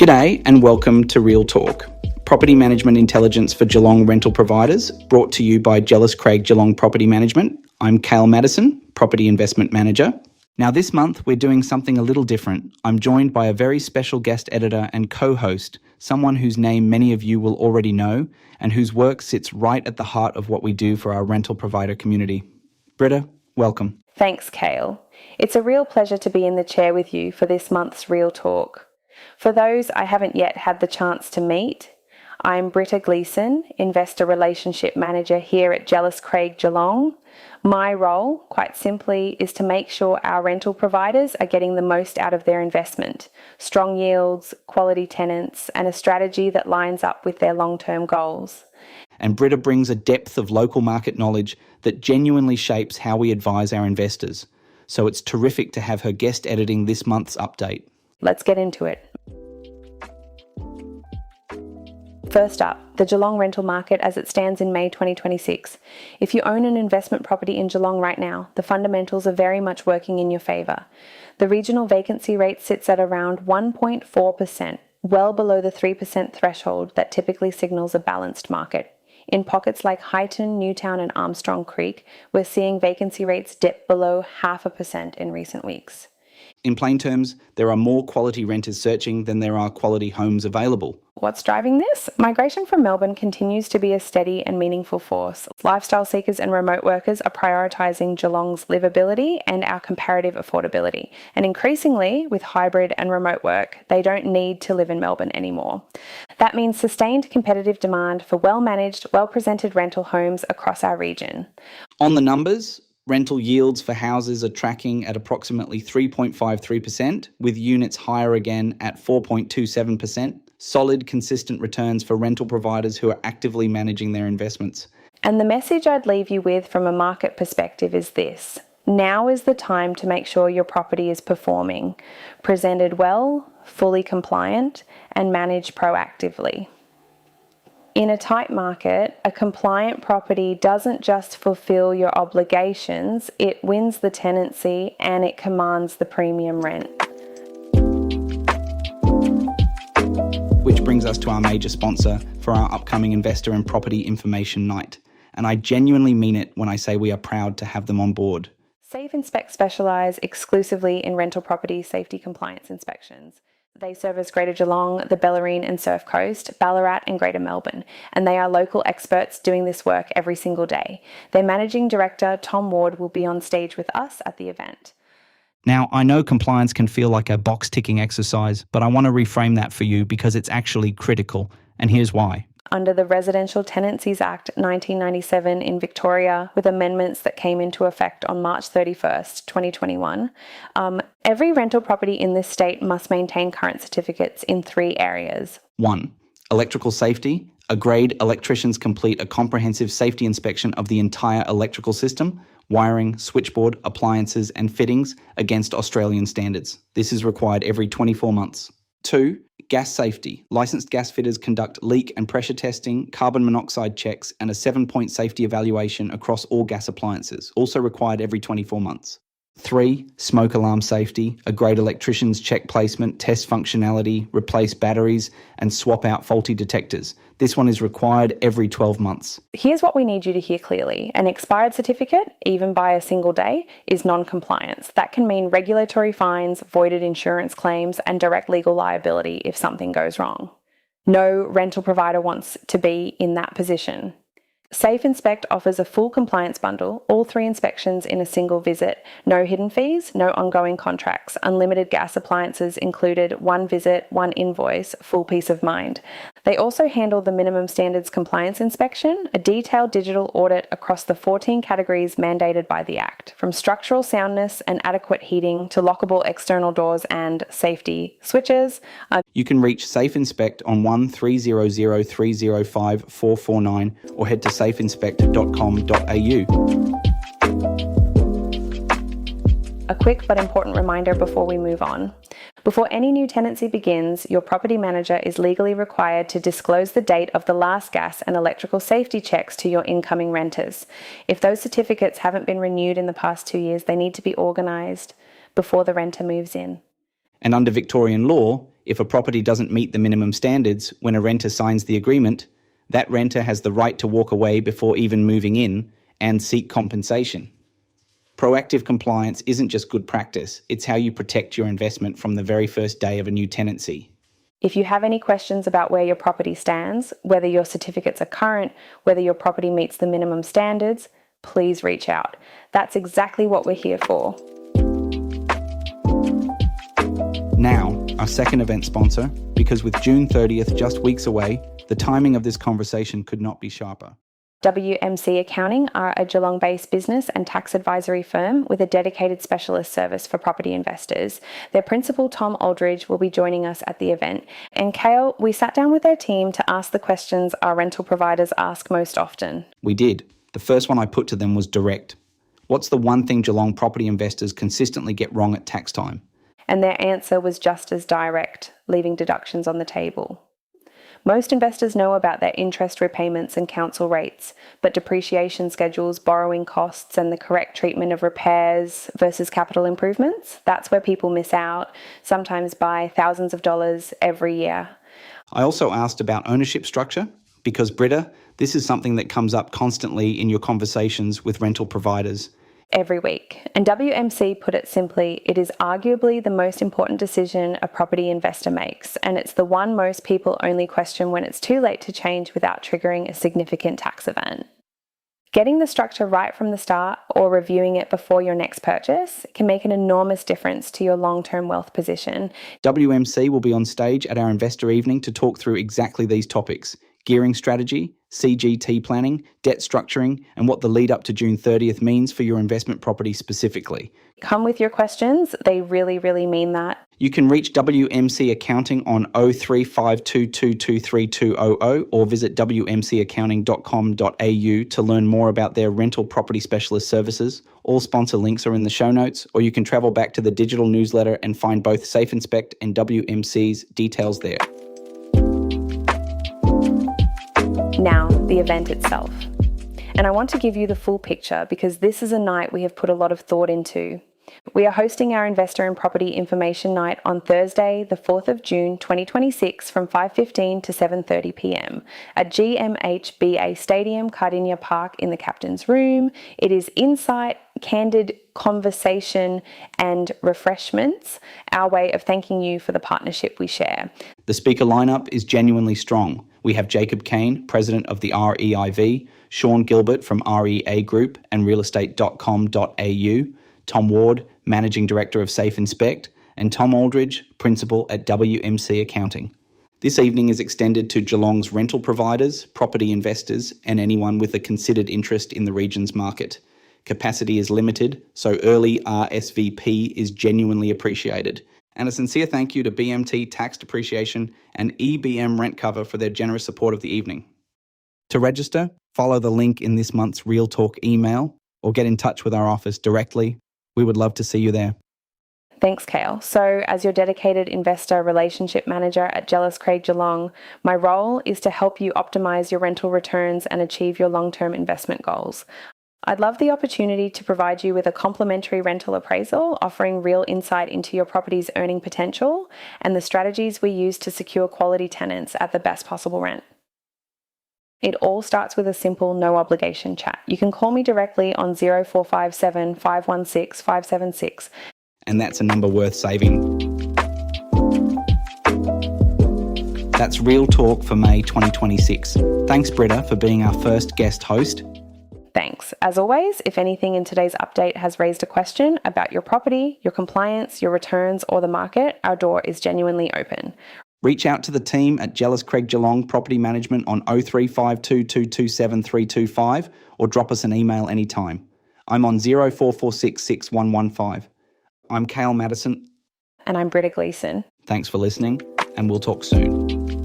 G'day and welcome to Real Talk, property management intelligence for Geelong rental providers, brought to you by Jellis Geelong Property Management. I'm Cale Maddison, Property Investment Manager. Now this month we're doing something a little different. I'm joined by a very special guest editor and co-host, someone whose name many of you will already know and whose work sits right at the heart of what we do for our rental provider community. Britta, welcome. Thanks, Cale. It's a real pleasure to be in the chair with you for this month's Real Talk. For those I haven't yet had the chance to meet, I'm Britta Gleeson, Investor Relationship Manager here at Jellis Geelong. My role, quite simply, is to make sure our rental providers are getting the most out of their investment, strong yields, quality tenants, and a strategy that lines up with their long-term goals. And Britta brings a depth of local market knowledge that genuinely shapes how we advise our investors. So it's terrific to have her guest editing this month's update. Let's get into it. First up, the Geelong rental market as it stands in May 2026. If you own an investment property in Geelong right now, the fundamentals are very much working in your favour. The regional vacancy rate sits at around 1.4%, well below the 3% threshold that typically signals a balanced market. In pockets like Highton, Newtown and Armstrong Creek, we're seeing vacancy rates dip below 0.5% in recent weeks. In plain terms, there are more quality renters searching than there are quality homes available. What's driving this? Migration from Melbourne continues to be a steady and meaningful force. Lifestyle seekers and remote workers are prioritising Geelong's livability and our comparative affordability. And increasingly, with hybrid and remote work, they don't need to live in Melbourne anymore. That means sustained competitive demand for well-managed, well-presented rental homes across our region. On the numbers, rental yields for houses are tracking at approximately 3.53%, with units higher again at 4.27%. Solid, consistent returns for rental providers who are actively managing their investments. And the message I'd leave you with from a market perspective is this. Now is the time to make sure your property is performing, presented well, fully compliant, and managed proactively. In a tight market, a compliant property doesn't just fulfill your obligations, it wins the tenancy and it commands the premium rent. Which brings us to our major sponsor for our upcoming Investor and Property Information Night. And I genuinely mean it when I say we are proud to have them on board. Safe Inspect specialise exclusively in rental property safety compliance inspections. They service Greater Geelong, the Bellarine and Surf Coast, Ballarat and Greater Melbourne, and they are local experts doing this work every single day. Their Managing Director, Tom Ward, will be on stage with us at the event. Now, I know compliance can feel like a box-ticking exercise, but I want to reframe that for you because it's actually critical, and here's why. Under the Residential Tenancies Act 1997 in Victoria, with amendments that came into effect on March 31st, 2021, every rental property in this state must maintain current certificates in 3 areas. 1. Electrical safety. A grade electricians complete a comprehensive safety inspection of the entire electrical system, wiring, switchboard, appliances and fittings against Australian standards. This is required every 24 months. 2. Gas safety. Licensed gas fitters conduct leak and pressure testing, carbon monoxide checks and a 7-point safety evaluation across all gas appliances, also required every 24 months. 3. Smoke alarm safety. A grade electricians check placement, test functionality, replace batteries and swap out faulty detectors. This one is required every 12 months. Here's what we need you to hear clearly. An expired certificate, even by a single day, is non-compliance. That can mean regulatory fines, voided insurance claims, and direct legal liability if something goes wrong. No rental provider wants to be in that position. Safe Inspect offers a full compliance bundle, all 3 inspections in a single visit, no hidden fees, no ongoing contracts, unlimited gas appliances included, 1 visit, 1 invoice, full peace of mind. They also handle the minimum standards compliance inspection, a detailed digital audit across the 14 categories mandated by the Act, from structural soundness and adequate heating to lockable external doors and safety switches. You can reach Safe Inspect on 1300 305 449 or head to safeinspect.com.au. A quick but important reminder before we move on. Before any new tenancy begins, your property manager is legally required to disclose the date of the last gas and electrical safety checks to your incoming renters. If those certificates haven't been renewed in the past 2 years, they need to be organised before the renter moves in. And under Victorian law, If a property doesn't meet the minimum standards when a renter signs the agreement, that renter has the right to walk away before even moving in and seek compensation. Proactive compliance isn't just good practice, it's how you protect your investment from the very first day of a new tenancy. If you have any questions about where your property stands, whether your certificates are current, whether your property meets the minimum standards, please reach out. That's exactly what we're here for. Now, our second event sponsor, because with June 30th just weeks away, the timing of this conversation could not be sharper. WMC Accounting are a Geelong-based business and tax advisory firm with a dedicated specialist service for property investors. Their principal, Tom Aldridge, will be joining us at the event. And Cale, we sat down with their team to ask the questions our rental providers ask most often. We did. The first one I put to them was direct. What's the one thing Geelong property investors consistently get wrong at tax time? And their answer was just as direct, leaving deductions on the table. Most investors know about their interest repayments and council rates, but depreciation schedules, borrowing costs, and the correct treatment of repairs versus capital improvements, that's where people miss out, sometimes by thousands of dollars every year. I also asked about ownership structure, because Britta, this is something that comes up constantly in your conversations with rental providers. Every week. And WMC put it simply, it is arguably the most important decision a property investor makes, and it's the one most people only question when it's too late to change without triggering a significant tax event. Getting the structure right from the start or reviewing it before your next purchase can make an enormous difference to your long-term wealth position. WMC will be on stage at our investor evening to talk through exactly these topics: gearing strategy, CGT planning, debt structuring, and what the lead up to June 30th means for your investment property specifically. Come with your questions. They really, really mean that. You can reach WMC Accounting on 0352223200 or visit wmcaccounting.com.au to learn more about their rental property specialist services. All sponsor links are in the show notes, or you can travel back to the digital newsletter and find both Safe Inspect and WMC's details there. Now, the event itself. And I want to give you the full picture because this is a night we have put a lot of thought into. We are hosting our Investor in Property Information Night on Thursday, the 4th of June 2026 from 5:15 to 7:30 p.m. at GMHBA Stadium, Cardinia Park in the Captain's Room. It is insight, candid conversation and refreshments, our way of thanking you for the partnership we share. The speaker lineup is genuinely strong. We have Jacob Kane, President of the REIV, Sean Gilbert from REA Group and realestate.com.au, Tom Ward, Managing Director of Safe Inspect, and Tom Aldridge, Principal at WMC Accounting. This evening is extended to Geelong's rental providers, property investors, and anyone with a considered interest in the region's market. Capacity is limited, so early RSVP is genuinely appreciated. And a sincere thank you to BMT Tax Depreciation and EBM Rent Cover for their generous support of the evening. To register, follow the link in this month's Real Talk email or get in touch with our office directly. We would love to see you there. Thanks, Cale. So, as your dedicated investor relationship manager at Jellis Geelong, my role is to help you optimize your rental returns and achieve your long-term investment goals. I'd love the opportunity to provide you with a complimentary rental appraisal, offering real insight into your property's earning potential and the strategies we use to secure quality tenants at the best possible rent. It all starts with a simple, no obligation chat. You can call me directly on 0457 516 576. And that's a number worth saving. That's Real Talk for May 2026. Thanks, Britta, for being our first guest host. Thanks. As always, if anything in today's update has raised a question about your property, your compliance, your returns, or the market, our door is genuinely open. Reach out to the team at Jellis Geelong Property Management on 0352227325 or drop us an email anytime. I'm on 0446 6115. I'm Cale Maddison. And I'm Britta Gleeson. Thanks for listening, and we'll talk soon.